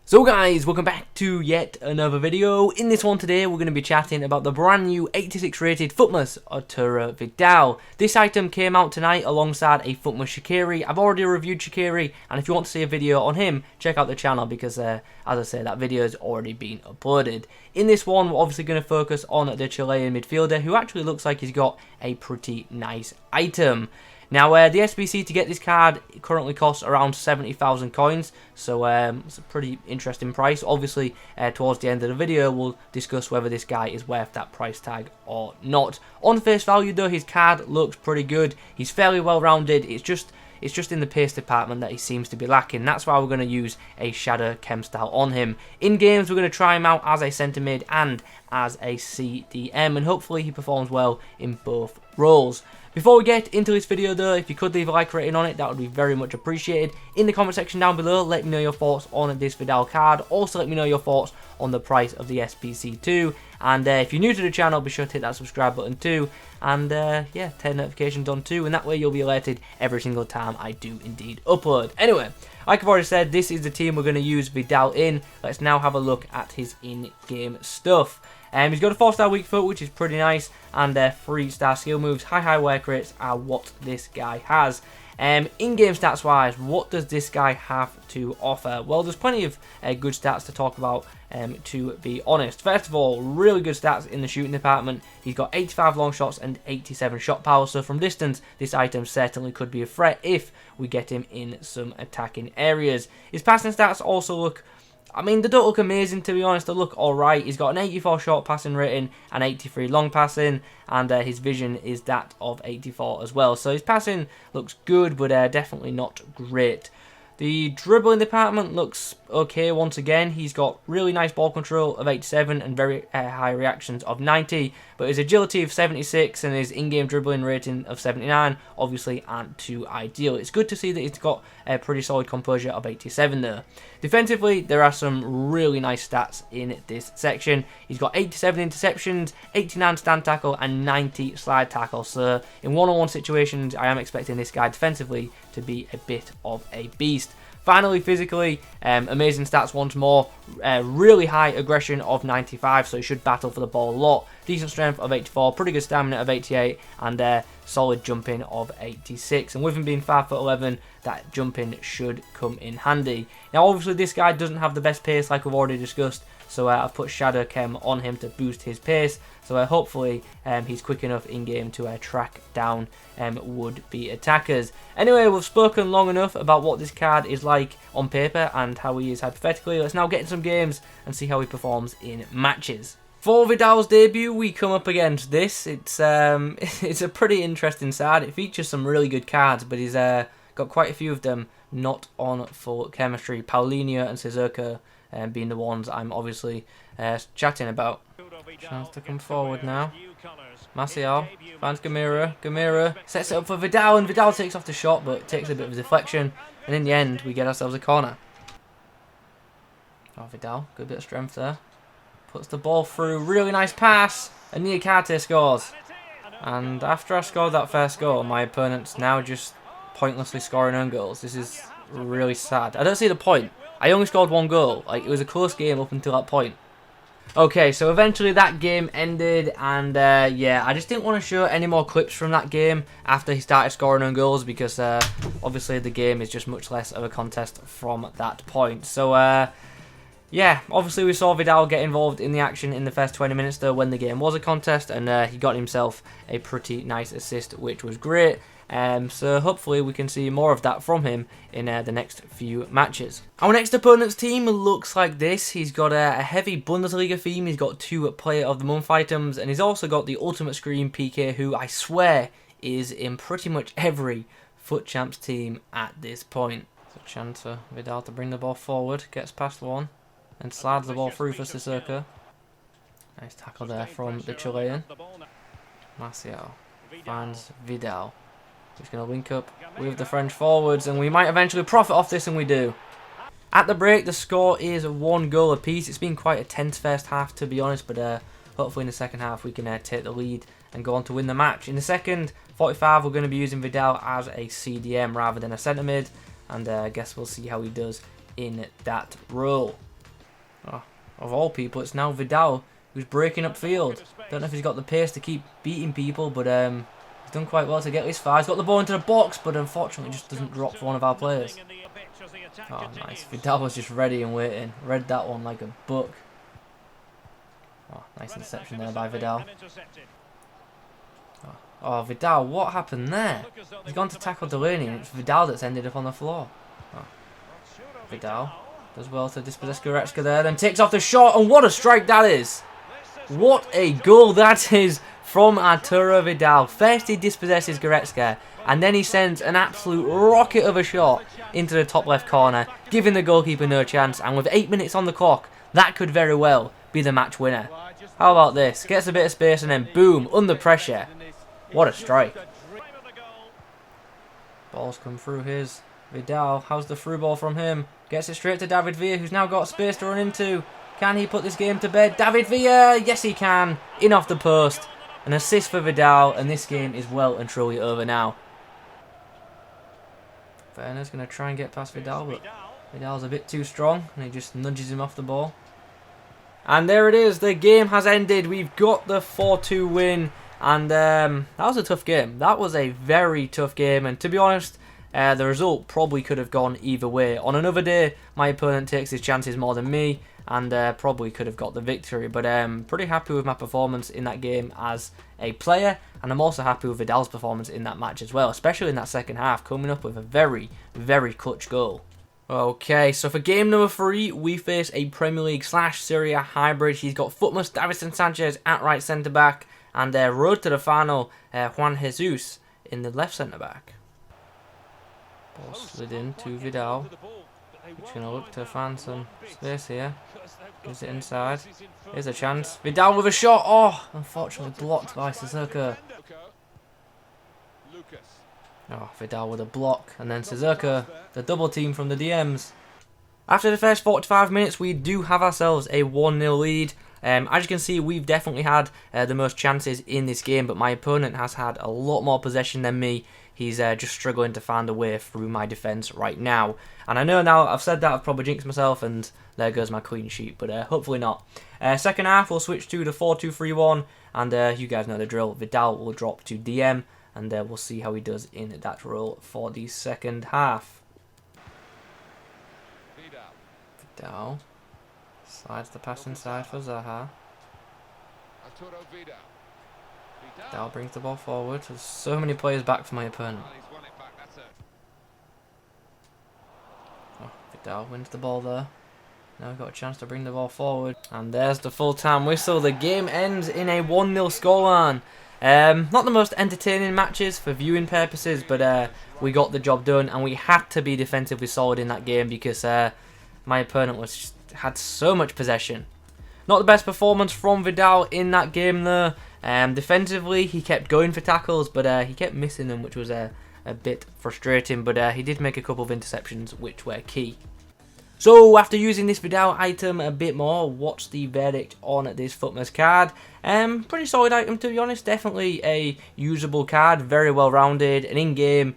So guys, welcome back to yet another video. In this one today, we're going to be chatting about the brand new 86 rated FUTMAS Vidal. This item came out tonight alongside a FUTMAS Shaqiri. I've already reviewed Shaqiri, and if you want to see a video on him, check out the channel because, as I say, that video has already been uploaded. In this one, we're obviously going to focus on the Chilean midfielder, who actually looks like he's got a pretty nice item. Now, the SBC to get this card currently costs around 70,000 coins, so it's a pretty interesting price. Obviously, towards the end of the video, we'll discuss whether this guy is worth that price tag or not. On face value, though, his card looks pretty good. He's fairly well-rounded. It's just in the pace department that he seems to be lacking. That's why we're going to use a Shadow Chem style on him. In games, we're going to try him out as a centre mid and as a CDM, and hopefully he performs well in both roles. Before we get into this video though, if you could leave a like rating on it, that would be very much appreciated. In the comment section down below, let me know your thoughts on this Vidal card. Also let me know your thoughts on the price of the SPC too. And if you're new to the channel, be sure to hit that subscribe button too. And yeah, turn notifications on too, and that way you'll be alerted every single time I do indeed upload. Anyway, like I've already said, this is the team we're going to use Vidal in. Let's now have a look at his in-game stuff. He's got a 4-star weak foot, which is pretty nice, and 3-star skill moves. High work rates are what this guy has. In-game stats wise, what does this guy have to offer? Well, there's plenty of good stats to talk about, to be honest. First of all, really good stats in the shooting department. He's got 85 long shots and 87 shot power, so from distance, this item certainly could be a threat if we get him in some attacking areas. His passing stats also look, I mean, they don't look amazing, to be honest. They look alright. He's got an 84 short passing rating and 83 long passing, and his vision is that of 84 as well. So his passing looks good, but definitely not great. The dribbling department looks okay once again. He's got really nice ball control of 87 and very high reactions of 90, but his agility of 76 and his in-game dribbling rating of 79 obviously aren't too ideal. It's good to see that he's got a pretty solid composure of 87 there. Defensively, there are some really nice stats in this section. He's got 87 interceptions, 89 stand tackle and 90 slide tackle. So in one-on-one situations, I am expecting this guy defensively to be a bit of a beast. Finally, physically, amazing stats once more. Really high aggression of 95, so he should battle for the ball a lot. Decent strength of 84, pretty good stamina of 88, and solid jumping of 86. And with him being 5'11", that jumping should come in handy. Now, obviously, this guy doesn't have the best pace, like we've already discussed, so I've put Shadow Chem on him to boost his pace. So hopefully he's quick enough in-game to track down would-be attackers. Anyway, we've spoken long enough about what this card is like on paper and how he is hypothetically. Let's now get in some games and see how he performs in matches. For Vidal's debut, we come up against this. It's a pretty interesting side. It features some really good cards, but he's got quite a few of them not on full chemistry. Paulinho and Suzuka being the ones I'm obviously chatting about. Chance to come forward now. Martial finds Gamira. Gamira sets it up for Vidal, and Vidal takes off the shot, but takes a bit of a deflection. And in the end, we get ourselves a corner. Oh, Vidal, good bit of strength there. Puts the ball through, really nice pass, and Niakate scores. And after I scored that first goal, my opponent's now just pointlessly scoring own goals. This is really sad. I don't see the point. I only scored one goal. Like, it was a close game up until that point. Okay, so eventually that game ended, and yeah, I just didn't want to show any more clips from that game after he started scoring own goals because obviously the game is just much less of a contest from that point. So yeah, obviously we saw Vidal get involved in the action in the first 20 minutes though when the game was a contest, and he got himself a pretty nice assist, which was great. So hopefully we can see more of that from him in the next few matches. Our next opponent's team looks like this. He's got a heavy Bundesliga theme. He's got 2 Player of the Month items, and he's also got the Ultimate Screen PK, who I swear is in pretty much every FUT Champs team at this point. So a chance for Vidal to bring the ball forward, gets past one, and slides the ball through for Sissoko. Nice tackle there from the Chilean. Martial finds Vidal. He's going to link up with the French forwards, and we might eventually profit off this, and we do. At the break, the score is 1 goal apiece. It's been quite a tense first half, to be honest, but hopefully in the second half we can take the lead and go on to win the match. In the second 45, we're going to be using Vidal as a CDM rather than a centre mid, and I guess we'll see how he does in that role. Oh, of all people, it's now Vidal who's breaking up field. Don't know if he's got the pace to keep beating people, but he's done quite well to get this far. He's got the ball into the box, but unfortunately just doesn't drop for one of our players. Oh, nice. Vidal was just ready and waiting. Read that one like a book. Oh, nice interception there by Vidal. Oh, Vidal, what happened there? He's gone to tackle Delaney, and it's Vidal that's ended up on the floor. Oh. Vidal does well to dispossess Goretzka there, then takes off the shot, and what a strike that is! What a goal that is from Arturo Vidal. First he dispossesses Goretzka, and then he sends an absolute rocket of a shot into the top left corner, giving the goalkeeper no chance, and with 8 minutes on the clock, that could very well be the match winner. How about this? Gets a bit of space and then boom, under pressure. What a strike. Ball's come through his. Vidal, how's the through ball from him? Gets it straight to David Villa, who's now got space to run into. Can he put this game to bed? David Villa! Yes, he can. In off the post. An assist for Vidal, and this game is well and truly over now. Werner's going to try and get past Vidal, but Vidal's a bit too strong, and he just nudges him off the ball. And there it is. The game has ended. We've got the 4-2 win. And that was a tough game. That was a very tough game. And to be honest, the result probably could have gone either way. On another day, my opponent takes his chances more than me. And probably could have got the victory. But pretty happy with my performance in that game as a player. And I'm also happy with Vidal's performance in that match as well. Especially in that second half, coming up with a very, very clutch goal. Okay, so for game number 3, we face a Premier League / Serie A hybrid. He's got FUTMAS Davinson Sanchez at right centre-back. And road to the final, Juan Jesus in the left centre-back. Ball slid in to Vidal. He's going to look to find some space here. Gives it inside. Here's a chance. Vidal with a shot. Oh, unfortunately blocked by Suzuka. Oh, Vidal with a block. And then Suzuka, the double team from the DMs. After the first 45 minutes, we do have ourselves a 1-0 lead. As you can see, we've definitely had the most chances in this game, but my opponent has had a lot more possession than me. He's just struggling to find a way through my defence right now. And I know now, I've said that, I've probably jinxed myself, and there goes my clean sheet, but hopefully not. Second half, we'll switch to the 4-2-3-1, and you guys know the drill. Vidal will drop to DM, and we'll see how he does in that role for the second half. Vidal. Slides the pass inside for Zaha. Vidal brings the ball forward. There's so many players back for my opponent. Oh, Vidal wins the ball there. Now we've got a chance to bring the ball forward. And there's the full-time whistle. The game ends in a 1-0 scoreline. Not the most entertaining matches for viewing purposes, but we got the job done. And we had to be defensively solid in that game because my opponent had so much possession. Not the best performance from Vidal in that game though. Defensively, he kept going for tackles, but he kept missing them, which was a bit frustrating. But he did make a couple of interceptions, which were key. So, after using this Vidal item a bit more, what's the verdict on this FUTMAS card? Pretty solid item, to be honest. Definitely a usable card, very well rounded, and in-game,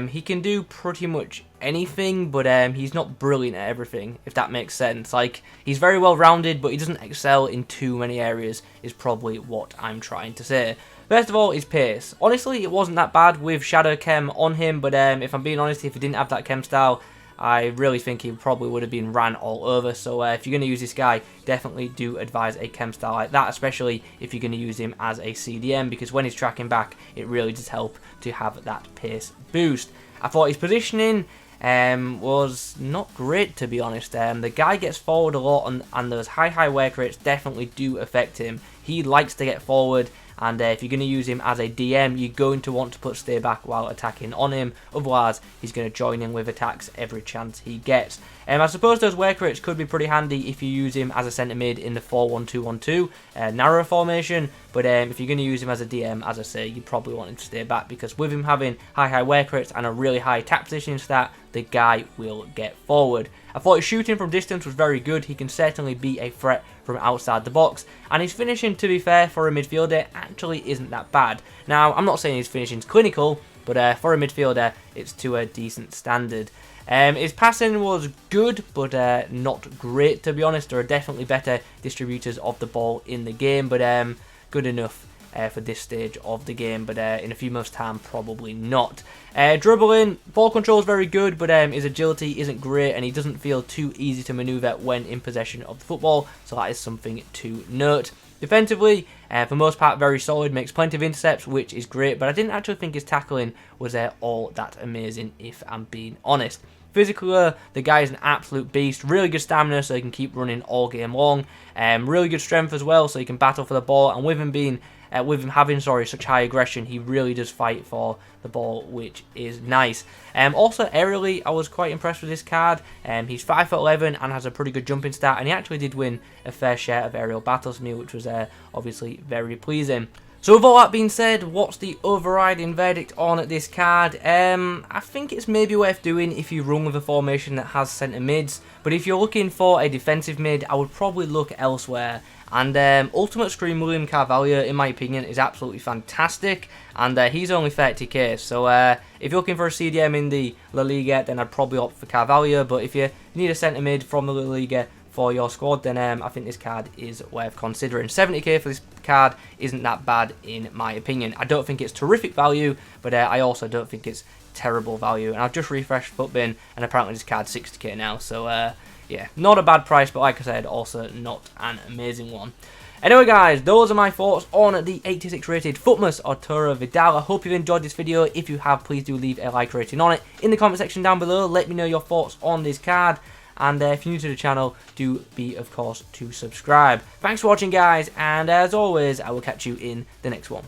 he can do pretty much anything, but he's not brilliant at everything, if that makes sense. Like, he's very well rounded, but he doesn't excel in too many areas, is probably what I'm trying to say. First of all, his pace. Honestly, it wasn't that bad with Shadow Chem on him, but if I'm being honest, if he didn't have that Chem style, I really think he probably would have been ran all over. So if you're going to use this guy, definitely do advise a Chem style like that, especially if you're going to use him as a CDM, because when he's tracking back, it really does help to have that pace boost. I thought his positioning was not great, to be honest. The guy gets forward a lot, and those high work rates definitely do affect him. He likes to get forward, and if you're going to use him as a DM, you're going to want to put stay back while attacking on him. Otherwise, he's going to join in with attacks every chance he gets. I suppose those work rates could be pretty handy if you use him as a centre mid in the 4-1-2-1-2 narrow formation. But if you're going to use him as a DM, as I say, you probably want him to stay back, because with him having high work rates and a really high attack positioning stat, the guy will get forward. I thought his shooting from distance was very good. He can certainly be a threat from outside the box, and his finishing, to be fair, for a midfielder actually isn't that bad. Now, I'm not saying his finishing's clinical, but for a midfielder, it's to a decent standard. His passing was good, but not great, to be honest. There are definitely better distributors of the ball in the game, but good enough for this stage of the game, but in a few months' time, probably not. Dribbling, ball control is very good, but his agility isn't great, and he doesn't feel too easy to maneuver when in possession of the football, so that is something to note. Defensively, for most part, very solid, makes plenty of intercepts, which is great, but I didn't actually think his tackling was all that amazing, if I'm being honest. Physically, the guy is an absolute beast. Really good stamina, so he can keep running all game long. Really good strength as well, so he can battle for the ball. And with him having such high aggression, he really does fight for the ball, which is nice. Also, aerially, I was quite impressed with this card. He's 5'11" and has a pretty good jumping stat, and he actually did win a fair share of aerial battles for me, which was obviously very pleasing. So with all that being said, what's the overriding verdict on this card? I think it's maybe worth doing if you run with a formation that has centre mids, but if you're looking for a defensive mid, I would probably look elsewhere. And Ultimate Scream William Carvalho, in my opinion, is absolutely fantastic, and he's only 30k, so if you're looking for a CDM in the La Liga, then I'd probably opt for Carvalho, but if you need a centre mid from the La Liga for your squad, then I think this card is worth considering. 70k for this card isn't that bad in my opinion. I don't think it's terrific value, but I also don't think it's terrible value. And I've just refreshed FUTBin, and apparently this card's 60k now, so yeah, not a bad price, but like I said, also not an amazing one. Anyway guys, those are my thoughts on the 86 rated FUTMAS Arturo Vidal. I hope you've enjoyed this video. If you have, please do leave a like rating on it in the comment section down below. Let me know your thoughts on this card. And if you're new to the channel, do be, of course, to subscribe. Thanks for watching, guys, and as always, I will catch you in the next one.